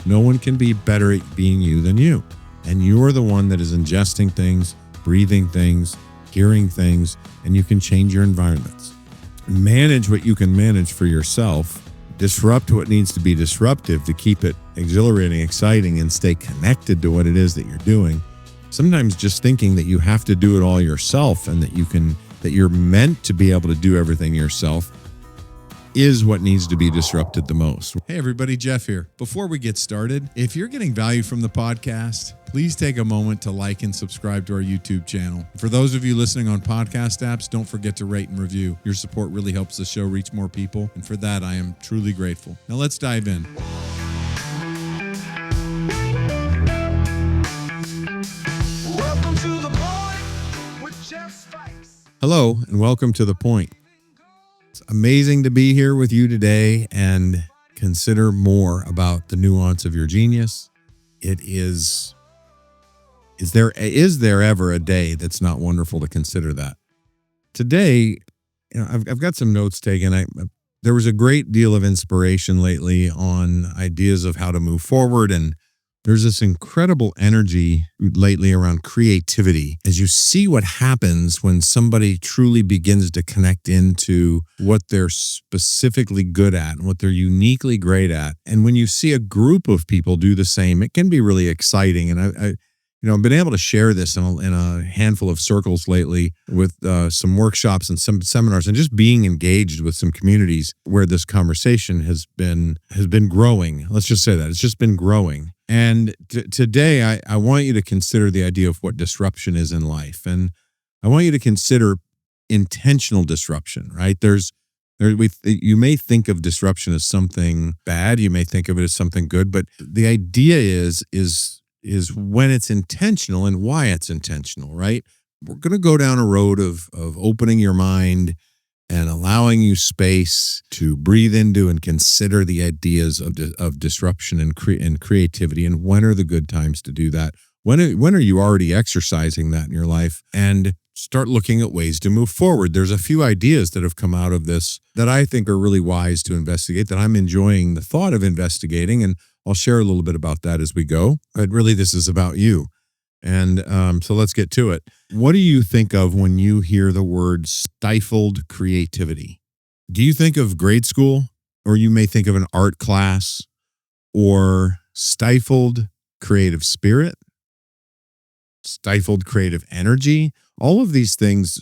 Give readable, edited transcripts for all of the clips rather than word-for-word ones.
No one can be better at being you than you. And you're the one that is ingesting things, breathing things, hearing things, and you can change your environments. Manage what you can manage for yourself. Disrupt what needs to be disruptive to keep it exhilarating, exciting, and stay connected to what it is that you're doing. Sometimes just thinking that you have to do it all yourself and that you're meant to be able to do everything yourself is what needs to be disrupted the most. Hey everybody, Jeff here. Before we get started, if you're getting value from the podcast, please take a moment to like and subscribe to our YouTube channel. For those of you listening on podcast apps, don't forget to rate and review. Your support really helps the show reach more people, and for that, I am truly grateful. Now let's dive in. Welcome to The Point with Jeff Spikes. Hello, and welcome to The Point. It's amazing to be here with you today and consider more about the nuance of your genius. Is there ever a day that's not wonderful to consider that? Today, I've got some notes taken. There was a great deal of inspiration lately on ideas of how to move forward, and there's this incredible energy lately around creativity as you see what happens when somebody truly begins to connect into what they're specifically good at and what they're uniquely great at. And when you see a group of people do the same, it can be really exciting. And I've been able to share this in a handful of circles lately with some workshops and some seminars, and just being engaged with some communities where this conversation has been growing. Let's just say that it's just been growing. And today, I want you to consider the idea of what disruption is in life, and I want you to consider intentional disruption. Right? You may think of disruption as something bad. You may think of it as something good, but the idea is when it's intentional and why it's intentional, right? We're going to go down a road of opening your mind and allowing you space to breathe into and consider the ideas of disruption and creativity, and when are the good times to do that? When are you already exercising that in your life? And start looking at ways to move forward. There's a few ideas that have come out of this that I think are really wise to investigate, that I'm enjoying the thought of investigating, and I'll share a little bit about that as we go. But really, this is about you. And so let's get to it. What do you think of when you hear the word stifled creativity? Do you think of grade school, or you may think of an art class, or stifled creative spirit, stifled creative energy? All of these things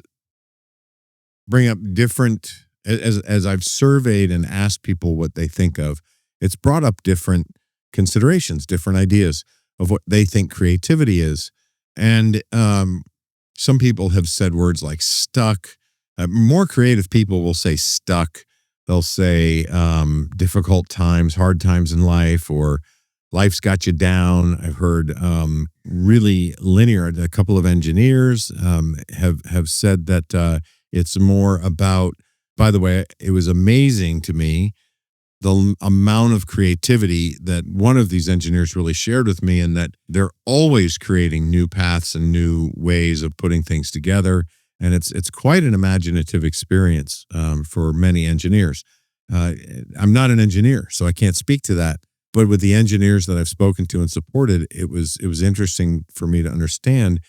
bring up different, as I've surveyed and asked people what they think of, it's brought up different considerations, different ideas of what they think creativity is. And some people have said words like stuck. More creative people will say stuck. They'll say difficult times, hard times in life, or life's got you down. I've heard really linear. A couple of engineers have said that it's more about, by the way, it was amazing to me the amount of creativity that one of these engineers really shared with me, and that they're always creating new paths and new ways of putting things together. And it's quite an imaginative experience for many engineers. I'm not an engineer, so I can't speak to that. But with the engineers that I've spoken to and supported, it was interesting for me to understand,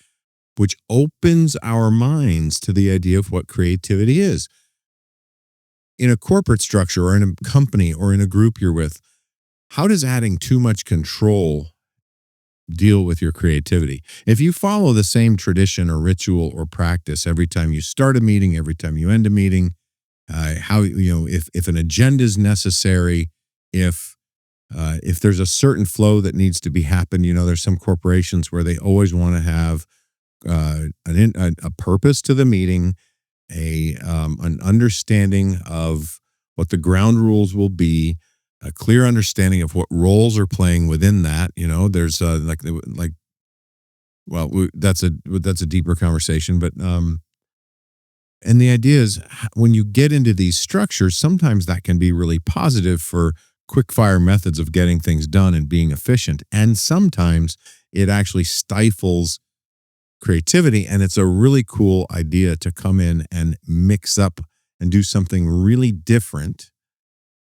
which opens our minds to the idea of what creativity is. In a corporate structure, or in a company, or in a group you're with, how does adding too much control deal with your creativity? If you follow the same tradition or ritual or practice every time you start a meeting, every time you end a meeting, if an agenda is necessary, if there's a certain flow that needs to be happen, there's some corporations where they always want to have a purpose to the meeting, an understanding of what the ground rules will be, a clear understanding of what roles are playing within that. There's that's a deeper conversation, but and the idea is, when you get into these structures, sometimes that can be really positive for quick fire methods of getting things done and being efficient, and sometimes it actually stifles creativity. And it's a really cool idea to come in and mix up and do something really different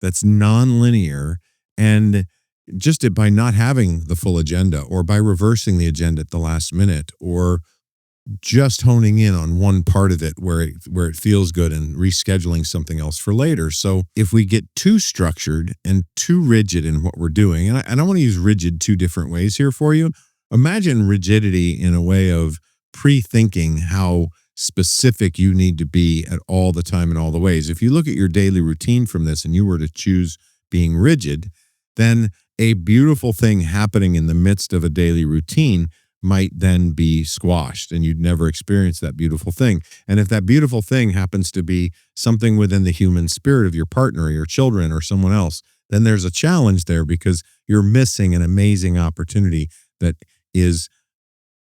that's nonlinear. And just by not having the full agenda, or by reversing the agenda at the last minute, or just honing in on one part of it where it feels good and rescheduling something else for later. So if we get too structured and too rigid in what we're doing, and I want to use rigid two different ways here for you. Imagine rigidity in a way of pre-thinking how specific you need to be at all the time in all the ways. If you look at your daily routine from this and you were to choose being rigid, then a beautiful thing happening in the midst of a daily routine might then be squashed, and you'd never experience that beautiful thing. And if that beautiful thing happens to be something within the human spirit of your partner or your children or someone else, then there's a challenge there, because you're missing an amazing opportunity that is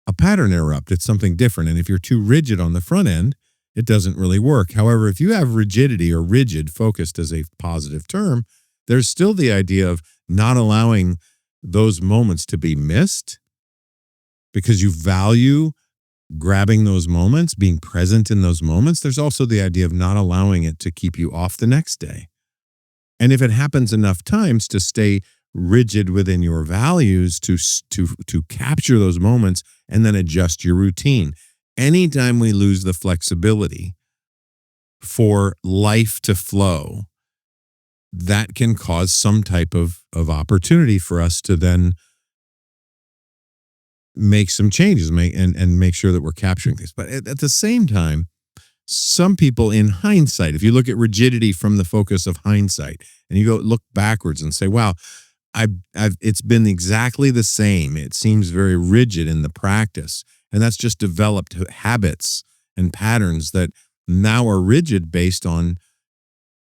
a pattern interrupt. It's something different. And if you're too rigid on the front end, it doesn't really work. However, if you have rigidity, or rigid, focused as a positive term, there's still the idea of not allowing those moments to be missed, because you value grabbing those moments, being present in those moments. There's also the idea of not allowing it to keep you off the next day. And if it happens enough times, to stay rigid within your values, to capture those moments and then adjust your routine. Anytime we lose the flexibility for life to flow, that can cause some type of opportunity for us to then make some changes, and make sure that we're capturing things. But at the same time, some people, in hindsight, if you look at rigidity from the focus of hindsight, and you go look backwards and say, wow, it's been exactly the same. It seems very rigid in the practice. And that's just developed habits and patterns that now are rigid based on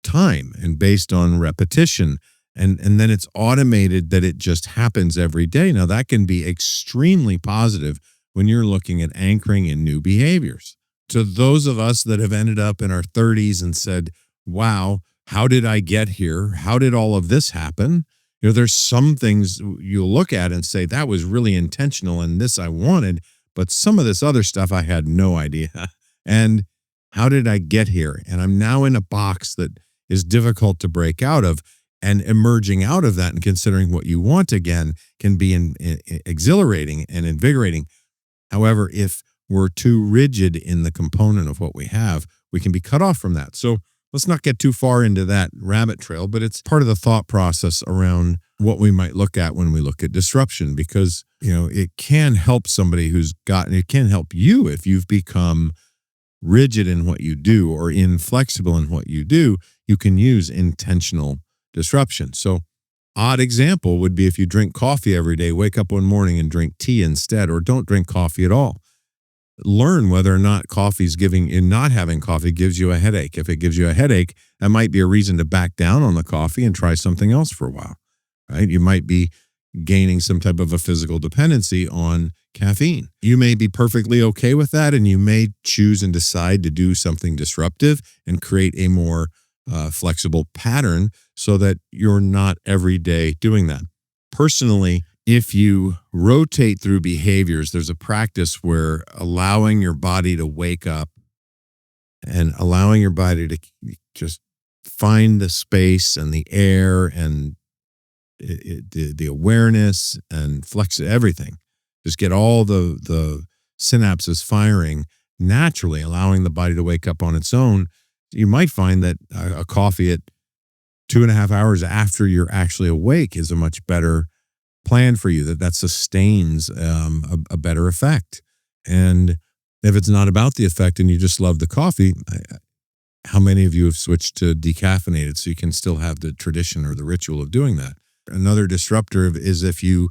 time and based on repetition. And then it's automated that it just happens every day. Now, that can be extremely positive when you're looking at anchoring in new behaviors. To those of us that have ended up in our 30s and said, wow, how did I get here? How did all of this happen? There's some things you'll look at and say, that was really intentional and this I wanted, but some of this other stuff I had no idea. And how did I get here? And I'm now in a box that is difficult to break out of. And emerging out of that and considering what you want again can be exhilarating and invigorating. However, if we're too rigid in the component of what we have, we can be cut off from that. So let's not get too far into that rabbit trail, but it's part of the thought process around what we might look at when we look at disruption, because it can help somebody it can help you if you've become rigid in what you do or inflexible in what you do. You can use intentional disruption. So, odd example would be if you drink coffee every day, wake up one morning and drink tea instead, or don't drink coffee at all. Learn whether or not not having coffee gives you a headache. If it gives you a headache, that might be a reason to back down on the coffee and try something else for a while, right? You might be gaining some type of a physical dependency on caffeine. You may be perfectly okay with that, and you may choose and decide to do something disruptive and create a more flexible pattern so that you're not every day doing that. Personally, if you rotate through behaviors, there's a practice where allowing your body to wake up and allowing your body to just find the space and the air and the awareness and flex everything. Just get all the synapses firing naturally, allowing the body to wake up on its own. You might find that a coffee at 2.5 hours after you're actually awake is a much better plan for you, that sustains a better effect. And if it's not about the effect and you just love the coffee, how many of you have switched to decaffeinated so you can still have the tradition or the ritual of doing that? Another disruptor is if you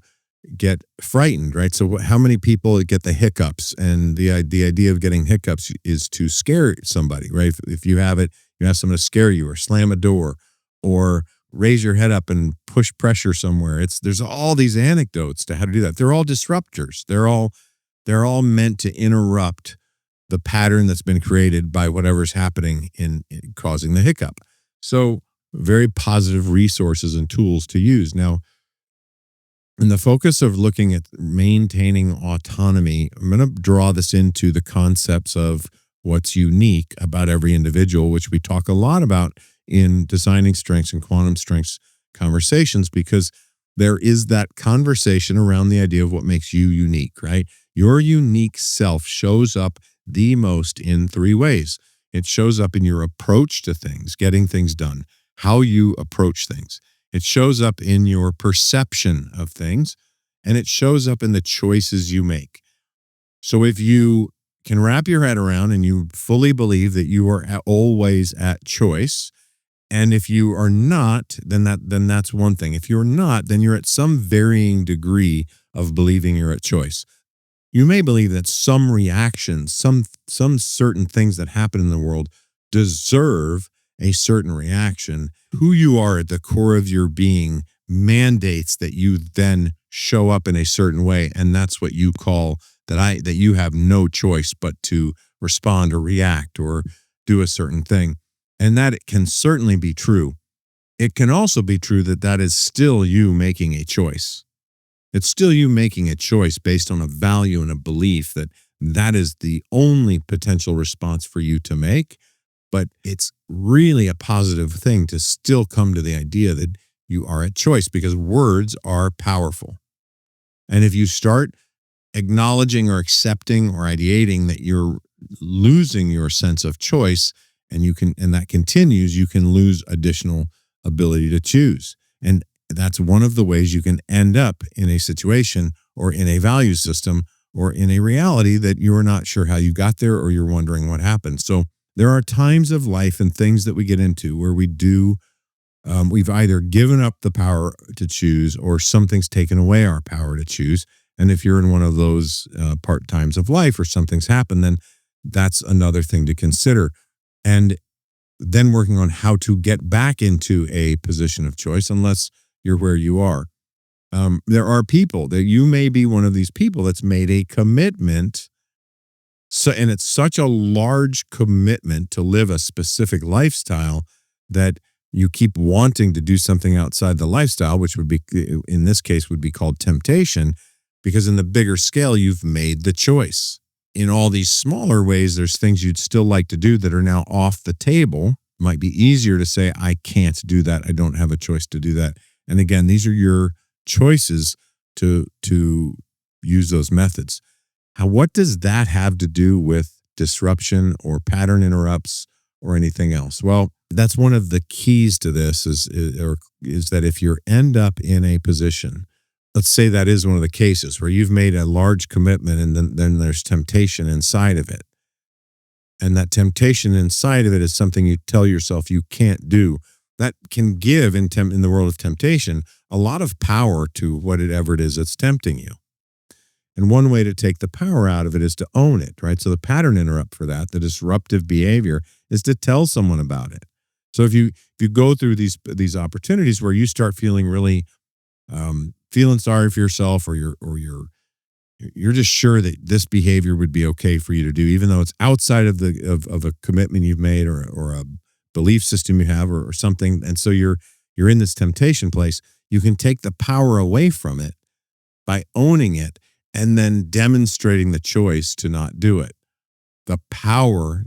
get frightened, right? So how many people get the hiccups? And the idea of getting hiccups is to scare somebody, right? If you have it, you ask someone to scare you or slam a door or raise your head up and push pressure somewhere. There's all these anecdotes to how to do that. They're all disruptors. They're all meant to interrupt the pattern that's been created by whatever's happening in causing the hiccup. So very positive resources and tools to use. Now, in the focus of looking at maintaining autonomy, I'm going to draw this into the concepts of what's unique about every individual, which we talk a lot about in designing strengths and quantum strengths conversations, because there is that conversation around the idea of what makes you unique, right? Your unique self shows up the most in three ways. It shows up in your approach to things, getting things done, how you approach things. It shows up in your perception of things, and it shows up in the choices you make. So if you can wrap your head around and you fully believe that you are always at choice, and if you are not, then that's one thing. If you're not, then you're at some varying degree of believing you're at choice. You may believe that some reactions, some certain things that happen in the world deserve a certain reaction. Who you are at the core of your being mandates that you then show up in a certain way, and that's what you call that you have no choice but to respond or react or do a certain thing. And that it can certainly be true. It can also be true that that is still you making a choice. It's still you making a choice based on a value and a belief that that is the only potential response for you to make. But it's really a positive thing to still come to the idea that you are at choice, because words are powerful. And if you start acknowledging or accepting or ideating that you're losing your sense of choice, and that continues, you can lose additional ability to choose. And that's one of the ways you can end up in a situation or in a value system or in a reality that you're not sure how you got there, or you're wondering what happened. So there are times of life and things that we get into where we've either given up the power to choose, or something's taken away our power to choose. And if you're in one of those part times of life, or something's happened, then that's another thing to consider. And then working on how to get back into a position of choice, unless you're where you are. There are people that you may be one of these people that's made a commitment. And it's such a large commitment to live a specific lifestyle that you keep wanting to do something outside the lifestyle, which would be, in this case, would be called temptation, because in the bigger scale, you've made the choice. In all these smaller ways, there's things you'd still like to do that are now off the table. It might be easier to say, I can't do that. I don't have a choice to do that. And again, these are your choices to use those methods. What does that have to do with disruption or pattern interrupts or anything else? Well, that's one of the keys to this is that if you end up in a position, let's say that is one of the cases where you've made a large commitment, and then there's temptation inside of it. And that temptation inside of it is something you tell yourself you can't do. That can give, in the world of temptation, a lot of power to whatever it is that's tempting you. And one way to take the power out of it is to own it, right? So the pattern interrupt for that, the disruptive behavior, is to tell someone about it. So if you go through these opportunities where you start feeling really feeling sorry for yourself, or you're just sure that this behavior would be okay for you to do, even though it's outside of a commitment you've made, or a belief system you have, or something, and so you're in this temptation place, you can take the power away from it by owning it and then demonstrating the choice to not do it. The power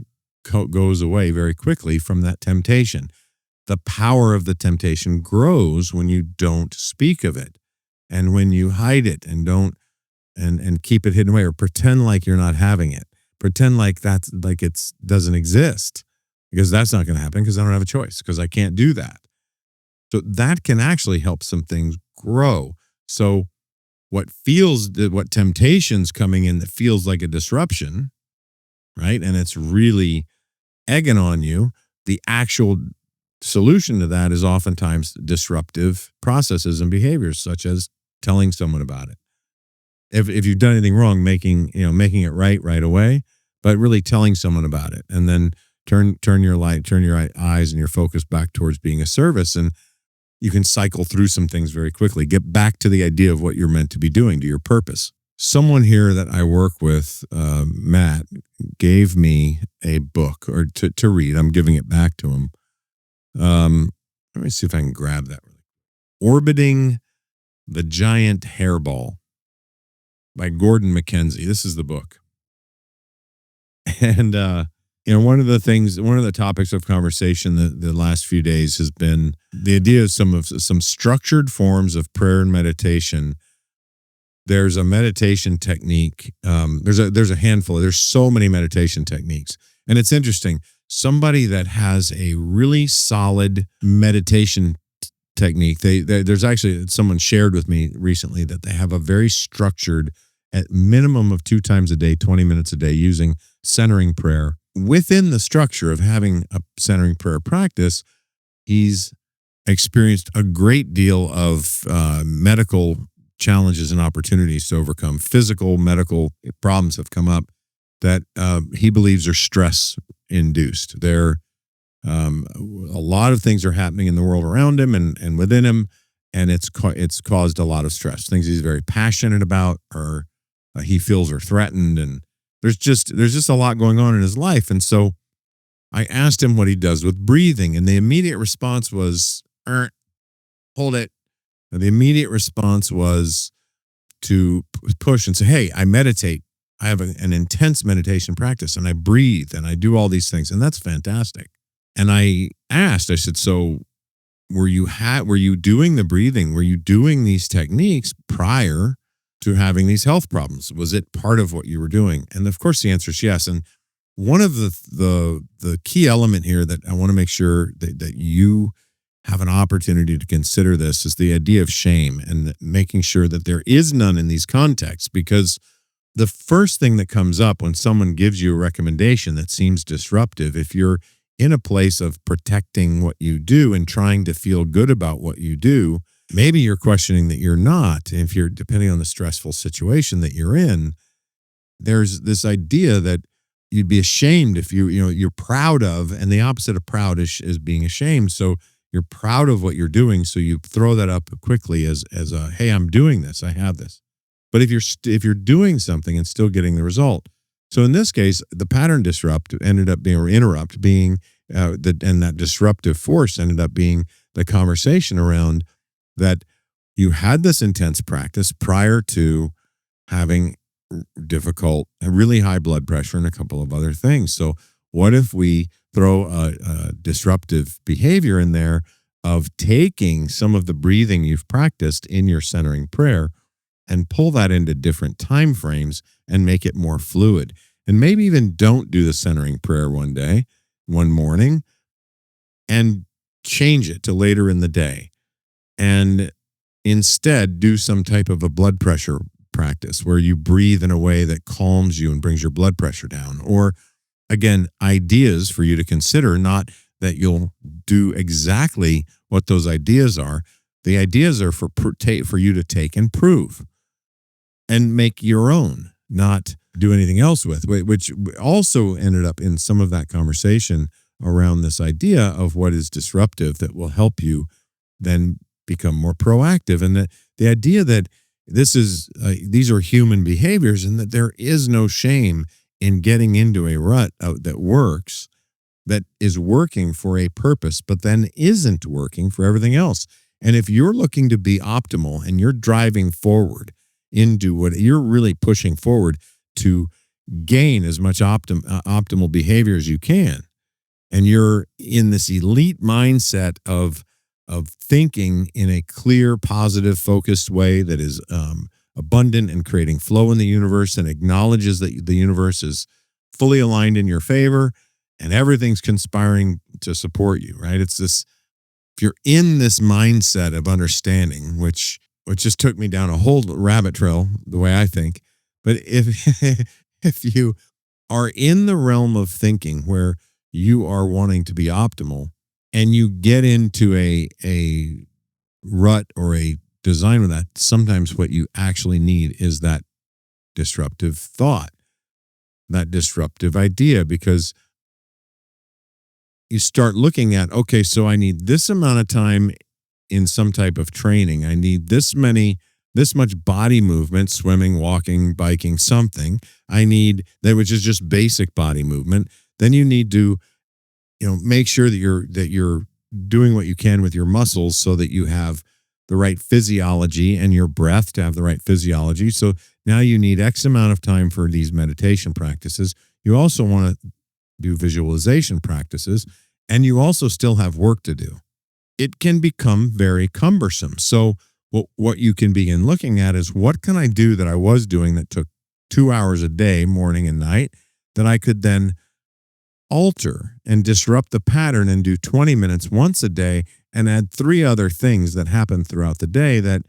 goes away very quickly from that temptation. The power of the temptation grows when you don't speak of it, and when you hide it and don't and keep it hidden away, or pretend like you're not having it. Pretend like it doesn't exist, because that's not going to happen, because I don't have a choice, because I can't do that. So that can actually help some things grow. So what temptation's coming in that feels like a disruption, right? And it's really egging on you. The actual solution to that is oftentimes disruptive processes and behaviors, such as telling someone about it. If you've done anything wrong, making it right away, but really telling someone about it, and then turn your eyes and your focus back towards being a service, and you can cycle through some things very quickly. Get back to the idea of what you're meant to be doing, to your purpose. Someone here that I work with, Matt, gave me a book to read. I'm giving it back to him. Let me see if I can grab that. Orbiting the Giant Hairball by Gordon MacKenzie. This is the book. And One of the topics of conversation the last few days has been the idea of some structured forms of prayer and meditation. There's a meditation technique. There's a handful. There's so many meditation techniques, and it's interesting. Somebody that has a really solid meditation technique. There's actually someone shared with me recently that they have a very structured, at minimum of 2 times a day, 20 minutes a day, using centering prayer. Within the structure of having a centering prayer practice, he's experienced a great deal of medical challenges and opportunities to overcome. Physical, medical problems have come up that he believes are stress induced. A lot of things are happening in the world around him and within him, and it's caused a lot of stress. Things he's very passionate about, or he feels are threatened, and there's just a lot going on in his life. And so I asked him what he does with breathing, and the immediate response was, hold it. And the immediate response was to push and say, hey, I meditate. I have an intense meditation practice, and I breathe, and I do all these things, and that's fantastic. And I said, so were you doing the breathing? Were you doing these techniques prior to having these health problems? Was it part of what you were doing? And of course, the answer is yes. And one of the key element here that I want to make sure that you have an opportunity to consider this is the idea of shame, and making sure that there is none in these contexts, because the first thing that comes up when someone gives you a recommendation that seems disruptive, if you're in a place of protecting what you do and trying to feel good about what you do, maybe you're questioning that you're not. If you're, depending on the stressful situation that you're in, there's this idea that you'd be ashamed if you're proud of, and the opposite of proud is being ashamed. So you're proud of what you're doing, so you throw that up quickly as a, hey, I'm doing this, I have this. But if you're doing something and still getting the result. So in this case, the pattern interrupt being that disruptive force ended up being the conversation around that you had this intense practice prior to having really high blood pressure and a couple of other things. So what if we throw a disruptive behavior in there of taking some of the breathing you've practiced in your centering prayer and pull that into different time frames and make it more fluid? And maybe even don't do the centering prayer one morning, and change it to later in the day. And instead do some type of a blood pressure practice where you breathe in a way that calms you and brings your blood pressure down. Or again, ideas for you to consider, not that you'll do exactly what those ideas are. The ideas are for you to take and prove and make your own, not do anything else with, which also ended up in some of that conversation around this idea of what is disruptive that will help you then become more proactive. And the idea that these are human behaviors, and that there is no shame in getting into a rut that works, that is working for a purpose, but then isn't working for everything else. And if you're looking to be optimal and you're driving forward into what you're really pushing forward to gain as much optimal behavior as you can, and you're in this elite mindset of thinking in a clear, positive, focused way that is abundant and creating flow in the universe, and acknowledges that the universe is fully aligned in your favor and everything's conspiring to support you, right? It's this, if you're in this mindset of understanding, which just took me down a whole rabbit trail, the way I think. But if you are in the realm of thinking where you are wanting to be optimal, and you get into a rut or a design with that, sometimes what you actually need is that disruptive thought, that disruptive idea, because you start looking at, okay, so I need this amount of time in some type of training. I need this much body movement, swimming, walking, biking, something. I need that, which is just basic body movement. Then you need to, make sure that you're doing what you can with your muscles so that you have the right physiology, and your breath to have the right physiology. So now you need X amount of time for these meditation practices. You also want to do visualization practices, and you also still have work to do, it can become very cumbersome. So what you can begin looking at is, what can I do that I was doing that took 2 hours a day, morning and night, that I could then alter and disrupt the pattern and do 20 minutes once a day and add 3 other things that happen throughout the day that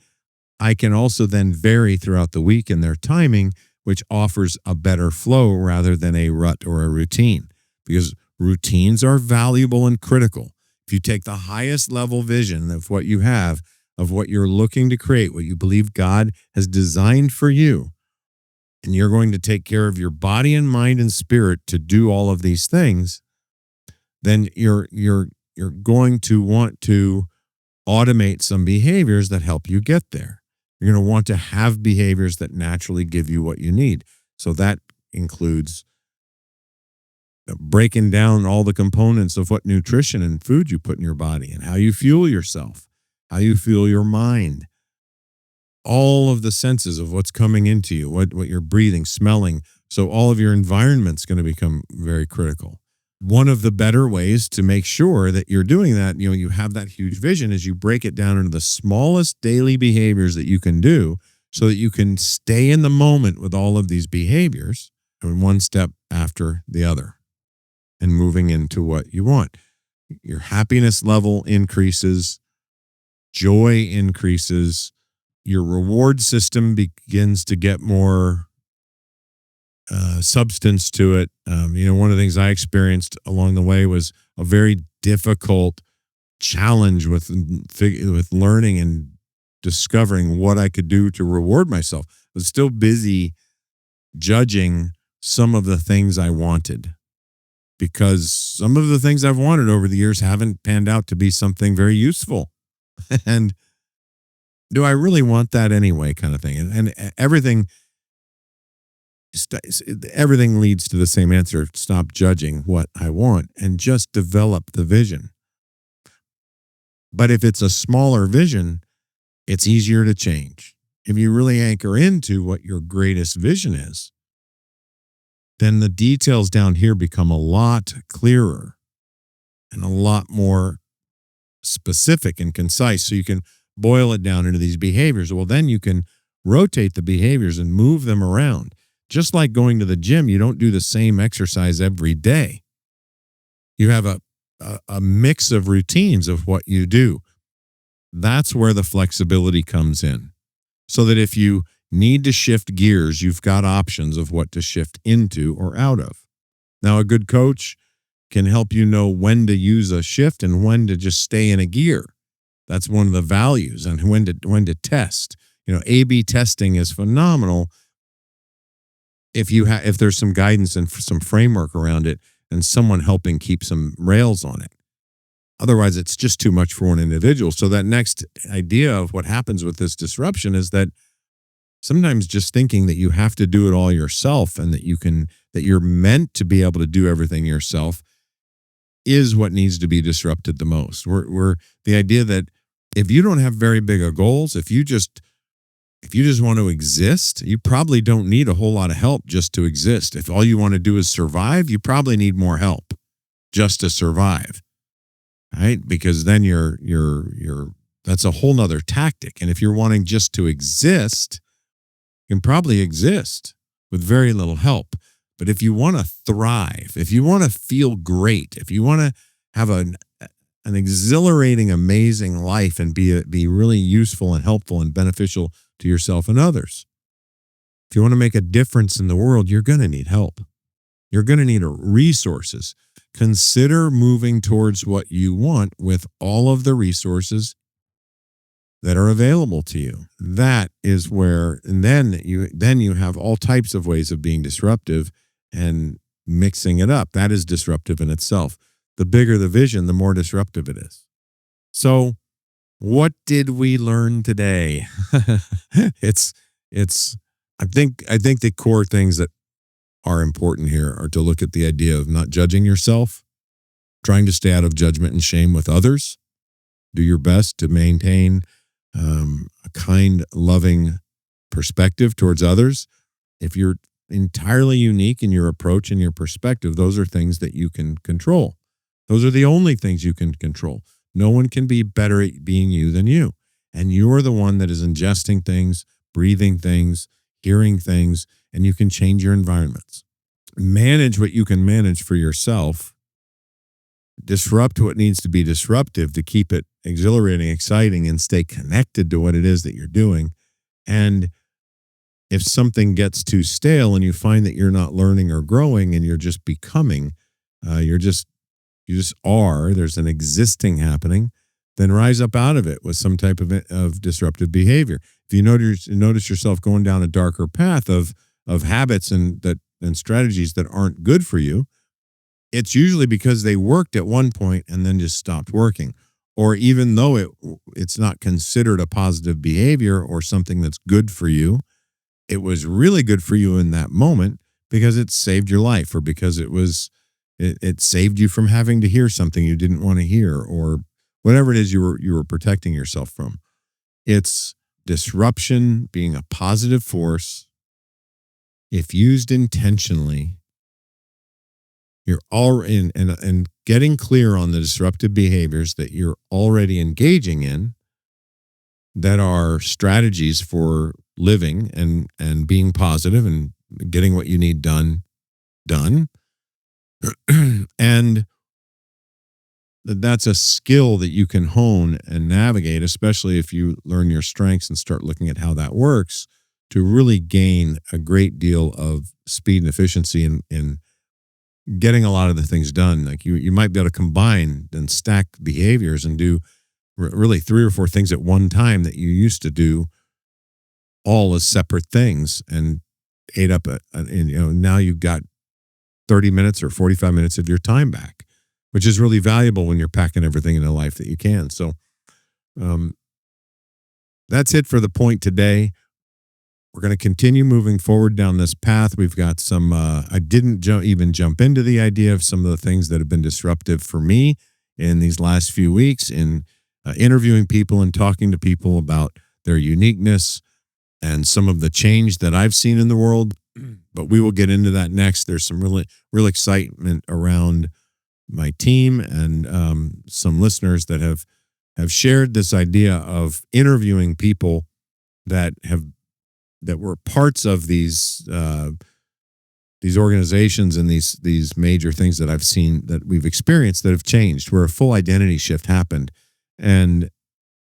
I can also then vary throughout the week in their timing, which offers a better flow rather than a rut or a routine, because routines are valuable and critical. If you take the highest level vision of what you have, of what you're looking to create, what you believe God has designed for you, and you're going to take care of your body and mind and spirit to do all of these things, then you're going to want to automate some behaviors that help you get there. You're going to want to have behaviors that naturally give you what you need. So that includes breaking down all the components of what nutrition and food you put in your body and how you fuel yourself, how you fuel your mind, all of the senses of what's coming into you, what you're breathing, smelling. So all of your environment's going to become very critical. One of the better ways to make sure that you're doing that, you have that huge vision, is you break it down into the smallest daily behaviors that you can do so that you can stay in the moment with all of these behaviors, and one step after the other and moving into what you want. Your happiness level increases, joy increases, your reward system begins to get more substance to it. One of the things I experienced along the way was a very difficult challenge with learning and discovering what I could do to reward myself. I was still busy judging some of the things I wanted, because some of the things I've wanted over the years haven't panned out to be something very useful. And do I really want that anyway, kind of thing? And everything leads to the same answer. Stop judging what I want and just develop the vision. But if it's a smaller vision, it's easier to change. If you really anchor into what your greatest vision is, then the details down here become a lot clearer and a lot more specific and concise. So you can boil it down into these behaviors. Well, then you can rotate the behaviors and move them around. Just like going to the gym, you don't do the same exercise every day. You have a mix of routines of what you do. That's where the flexibility comes in. So that if you need to shift gears, you've got options of what to shift into or out of. Now, a good coach can help you know when to use a shift and when to just stay in a gear. That's one of the values, and when to test. A/B testing is phenomenal if there's some guidance and some framework around it and someone helping keep some rails on it. Otherwise, it's just too much for one individual. So that next idea of what happens with this disruption is that sometimes just thinking that you have to do it all yourself and that you're meant to be able to do everything yourself is what needs to be disrupted the most. We're the idea that if you don't have very big of goals, if you just want to exist, you probably don't need a whole lot of help just to exist. If all you want to do is survive, you probably need more help just to survive, right? Because then that's a whole nother tactic. And if you're wanting just to exist, you can probably exist with very little help. But if you want to thrive, if you want to feel great, if you want to have an exhilarating, amazing life and be really useful and helpful and beneficial to yourself and others, if you want to make a difference in the world, you're going to need help. You're going to need resources. Consider moving towards what you want with all of the resources that are available to you. That is where, and then you have all types of ways of being disruptive and mixing it up. That is disruptive in itself. The bigger the vision, the more disruptive it is. So, what did we learn today? I think the core things that are important here are to look at the idea of not judging yourself, trying to stay out of judgment and shame with others. Do your best to maintain a kind, loving perspective towards others. If you're entirely unique in your approach and your perspective. Those are things that you can control. Those are the only things you can control. No one can be better at being you than you. And you're the one that is ingesting things, breathing things, hearing things, and you can change your environments. Manage what you can manage for yourself. Disrupt what needs to be disruptive to keep it exhilarating, exciting, and stay connected to what it is that you're doing. And if something gets too stale and you find that you're not learning or growing and you're just becoming, you just are, there's an existing happening, then rise up out of it with some type of disruptive behavior. If you notice yourself going down a darker path of habits and strategies that aren't good for you, it's usually because they worked at one point and then just stopped working. Or even though it's not considered a positive behavior or something that's good for you, it was really good for you in that moment because it saved your life, or because it saved you from having to hear something you didn't want to hear, or whatever it is you were protecting yourself from. It's disruption being a positive force. If used intentionally, you're all in, and getting clear on the disruptive behaviors that you're already engaging in that are strategies for living and being positive and getting what you need done. And that's a skill that you can hone and navigate, especially if you learn your strengths and start looking at how that works, to really gain a great deal of speed and efficiency in getting a lot of the things done. Like you might be able to combine and stack behaviors and do really 3 or 4 things at one time that you used to do all as separate things, and ate up now you've got 30 minutes or 45 minutes of your time back, which is really valuable when you're packing everything into life that you can. So that's it for the point today. We're going to continue moving forward down this path. We've got some, I didn't even jump into the idea of some of the things that have been disruptive for me in these last few weeks in interviewing people and talking to people about their uniqueness and some of the change that I've seen in the world. But we will get into that next. There's some real excitement around my team and some listeners that have shared this idea of interviewing people that were parts of these organizations and these major things that I've seen, that we've experienced, that have changed, where a full identity shift happened, and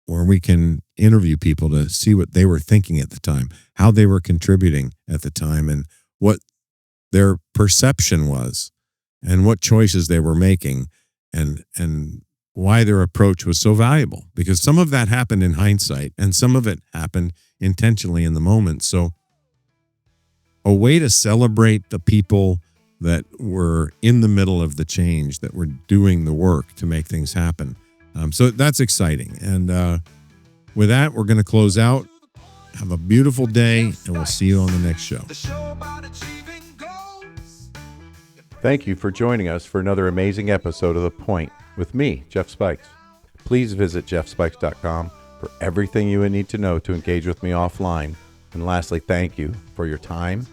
where we can interview people to see what they were thinking at the time, how they were contributing at the time, and what their perception was, and what choices they were making, and why their approach was so valuable. Because some of that happened in hindsight, and some of it happened intentionally in the moment. So a way to celebrate the people that were in the middle of the change, that were doing the work to make things happen. So that's exciting. And with that, we're going to close out. Have a beautiful day, and we'll see you on the next show. Thank you for joining us for another amazing episode of The Point with me, Jeff Spikes. Please visit jeffspikes.com for everything you would need to know to engage with me offline. And lastly, thank you for your time,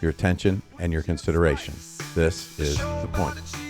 your attention, and your consideration. This is The Point.